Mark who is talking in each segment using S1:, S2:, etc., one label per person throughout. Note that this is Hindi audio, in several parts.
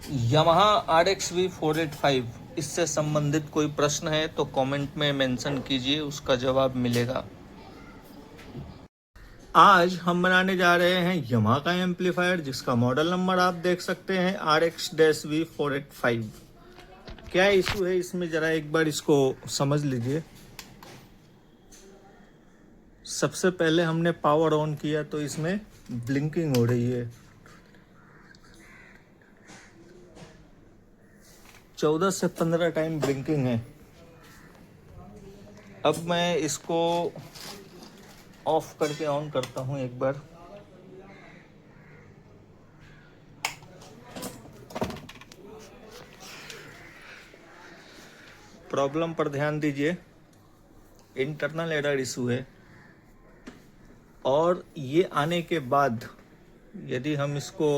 S1: यामाहा RXV485 इससे संबंधित कोई प्रश्न है तो कमेंट में मेंशन कीजिए, उसका जवाब मिलेगा। आज हम बनाने जा रहे हैं यामाहा का एम्पलीफायर जिसका मॉडल नंबर आप देख सकते हैं RX-V485। क्या इशू है इसमें, जरा एक बार इसको समझ लीजिए। सबसे पहले हमने पावर ऑन किया तो इसमें ब्लिंकिंग हो रही है। 14 से 15 टाइम ब्लिंकिंग है। अब मैं इसको ऑफ करके ऑन करता हूं एक बार। प्रॉब्लम पर ध्यान दीजिए, इंटरनल एरर इशू है। और ये आने के बाद यदि हम इसको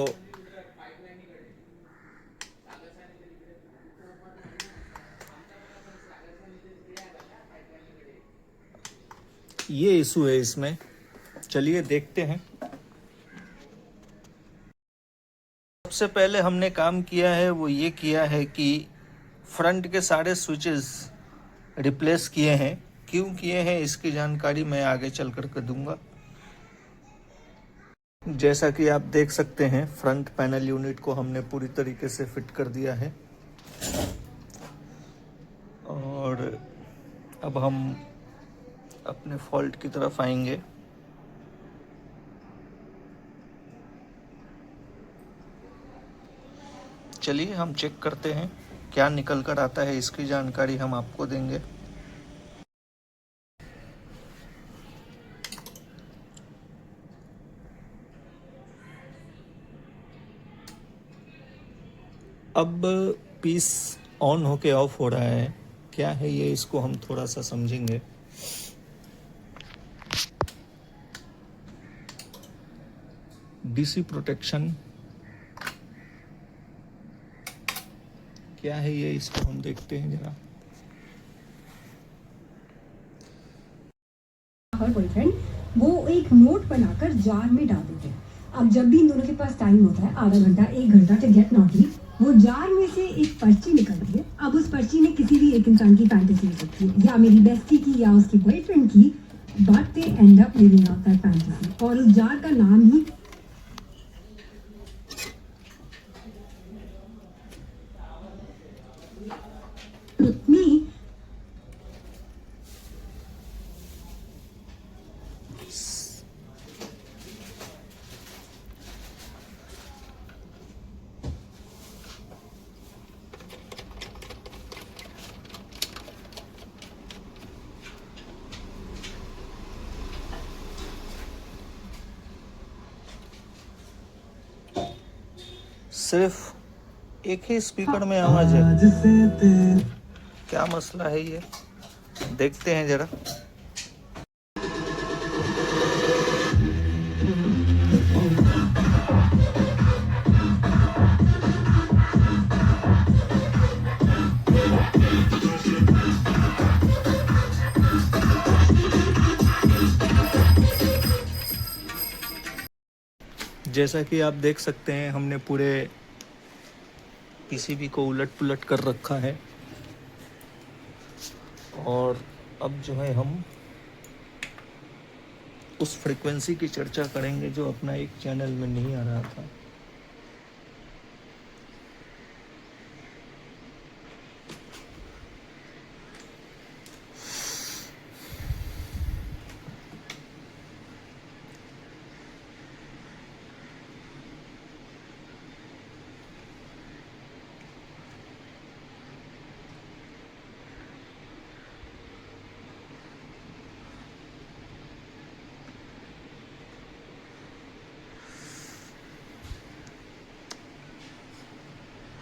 S1: ये इशू है इसमें, चलिए देखते हैं। सबसे पहले हमने काम किया है वो ये किया है कि फ्रंट के सारे स्विचेस रिप्लेस किए हैं। क्यों किए हैं इसकी जानकारी मैं आगे चल कर दूंगा। जैसा कि आप देख सकते हैं फ्रंट पैनल यूनिट को हमने पूरी तरीके से फिट कर दिया है। और अब हम अपने फॉल्ट की तरफ आएंगे। चलिए हम चेक करते हैं क्या निकल कर आता है, इसकी जानकारी हम आपको देंगे। अब पीस ऑन होके ऑफ हो रहा है, क्या है ये, इसको हम थोड़ा सा समझेंगे। डीसी प्रोटेक्शन क्या है ये, इसको हम देखते हैं जरा।
S2: बॉयफ्रेंड वो एक नोट बनाकर जार में डाल देते हैं। अब जब भी इन दोनों के पास टाइम होता है, आधा घंटा 1 घंटा टू गेट नॉटी, वो जार में से एक पर्ची निकलती है। अब उस पर्ची में किसी भी एक इंसान की फैंटेसी हो सकती है, या मेरी बेस्टी की या उसकी बॉयफ्रेंड की, but they and up living out that fantasy. और उस जार का नाम ही मी।
S1: सिर्फ एक ही स्पीकर में आवाज है, क्या मसला है ये, देखते हैं जरा। जैसा कि आप देख सकते हैं हमने पूरे पीसीबी को उलट पुलट कर रखा है। और अब जो है हम उस फ्रीक्वेंसी की चर्चा करेंगे जो अपना एक चैनल में नहीं आ रहा था।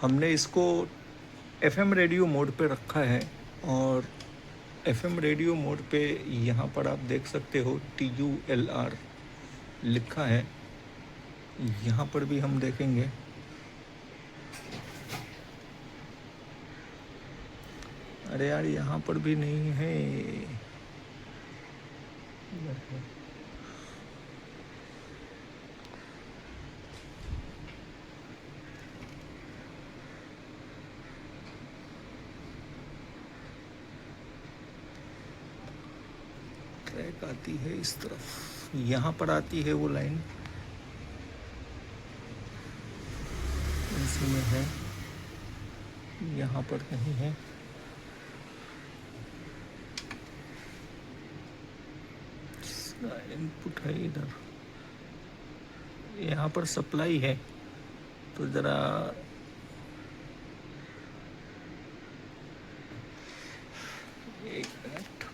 S1: हमने इसको एफएम रेडियो मोड पे रखा है। और एफएम रेडियो मोड पे यहाँ पर आप देख सकते हो TULR लिखा है। यहाँ पर भी हम देखेंगे, अरे यार यहाँ पर भी नहीं है। ट्रैक आती है इस तरफ, यहाँ पर आती है वो लाइन, इसी में है, यहाँ पर नहीं है। इनपुट है इधर, यहाँ पर सप्लाई है, तो ज़रा एक मिनट,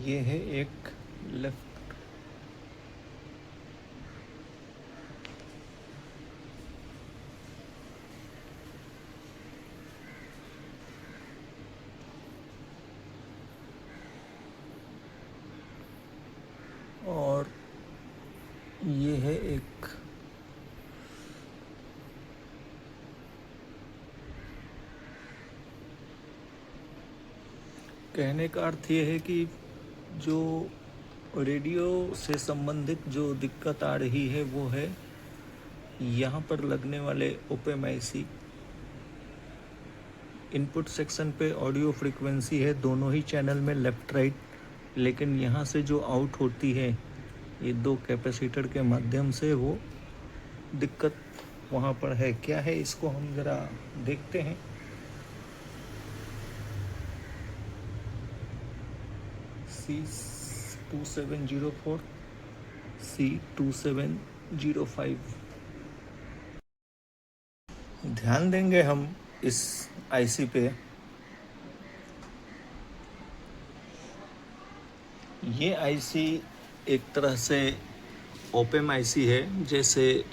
S1: ये है एक लेफ्ट, और ये है एक कहने का अर्थ ये है कि जो रेडियो से संबंधित जो दिक्कत आ रही है वो है यहाँ पर लगने वाले ओपेम आईसी। इनपुट सेक्शन पे ऑडियो फ्रीक्वेंसी है दोनों ही चैनल में लेफ्ट राइट, लेकिन यहाँ से जो आउट होती है ये दो कैपेसिटर के माध्यम से, वो दिक्कत वहाँ पर है। क्या है इसको हम ज़रा देखते हैं। C2704, C2705, ध्यान देंगे हम इस आईसी पे। ये आईसी एक तरह से ओपेम आईसी है, जैसे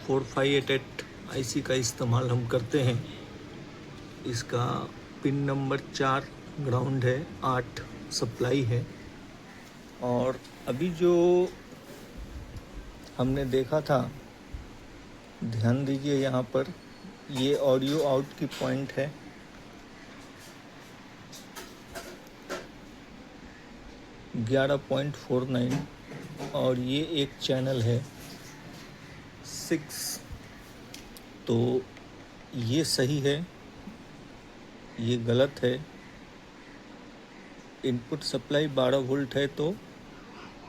S1: 4588 आईसी का इस्तेमाल हम करते हैं। इसका पिन नंबर 4 ग्राउंड है, 8 सप्लाई है। और अभी जो हमने देखा था, ध्यान दीजिए यहाँ पर, ये ऑडियो आउट की पॉइंट है, $11.49, और ये एक चैनल है 6, तो ये सही है, ये गलत है। इनपुट सप्लाई 12 वोल्ट है, तो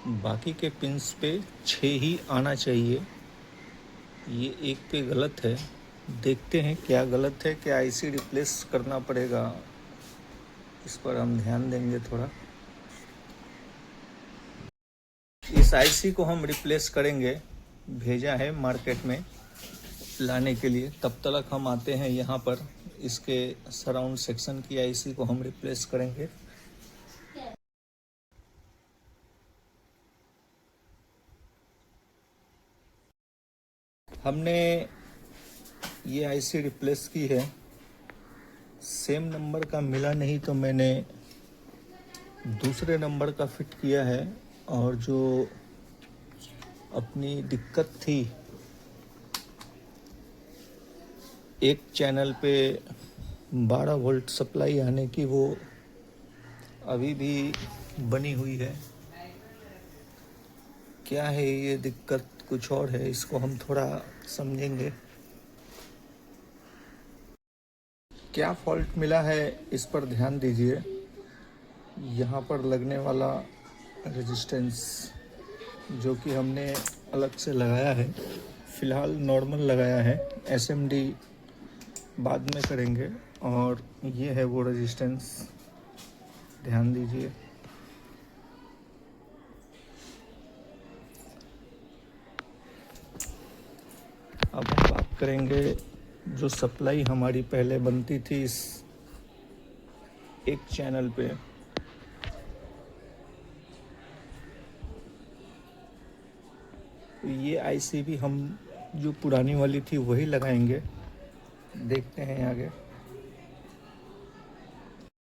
S1: बाकी के पिंस पे 6 ही आना चाहिए। ये एक पे गलत है, देखते हैं क्या गलत है, क्या आईसी रिप्लेस करना पड़ेगा, इस पर हम ध्यान देंगे थोड़ा। इस आईसी को हम रिप्लेस करेंगे, भेजा है मार्केट में लाने के लिए। तब तक हम आते हैं यहाँ पर, इसके सराउंड सेक्शन की आईसी को हम रिप्लेस करेंगे। हमने ये आईसी रिप्लेस की है, सेम नंबर का मिला नहीं तो मैंने दूसरे नंबर का फिट किया है। और जो अपनी दिक्कत थी, एक चैनल पे 12 वोल्ट सप्लाई आने की, वो अभी भी बनी हुई है। क्या है ये दिक्कत, कुछ और है, इसको हम थोड़ा समझेंगे। क्या फॉल्ट मिला है इस पर ध्यान दीजिए। यहाँ पर लगने वाला रेजिस्टेंस जो कि हमने अलग से लगाया है, फ़िलहाल नॉर्मल लगाया है, एसएमडी बाद में करेंगे। और ये है वो रेजिस्टेंस, ध्यान दीजिए। अब हम बात करेंगे जो सप्लाई हमारी पहले बनती थी इस एक चैनल पे, ये आईसी भी हम जो पुरानी वाली थी वही लगाएंगे, देखते हैं आगे।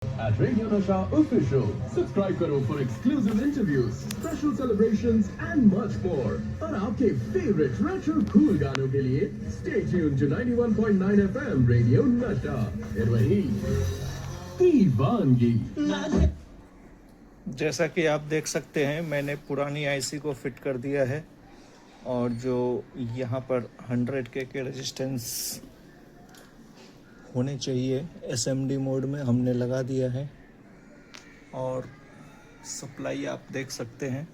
S3: At Radio Nasha Official, subscribe करो for exclusive interviews, special celebrations and much more। और आपके favorite retro cool गानों के लिए stay tuned to 91.9 FM Radio Nasha। फिर वही दीवानगी।
S1: जैसा कि आप देख सकते हैं, मैंने पुरानी आईसी को फिट कर दिया है और जो यहाँ पर 100K के रेजिस्टेंस होने चाहिए SMD मोड में हमने लगा दिया है। और सप्लाई आप देख सकते हैं।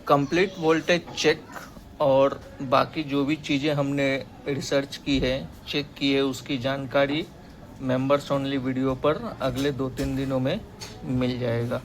S1: कंप्लीट वोल्टेज चेक और बाकी जो भी चीज़ें हमने रिसर्च की है, चेक की है, उसकी जानकारी मेंबर्स ओनली वीडियो पर अगले 2-3 दिनों में मिल जाएगा।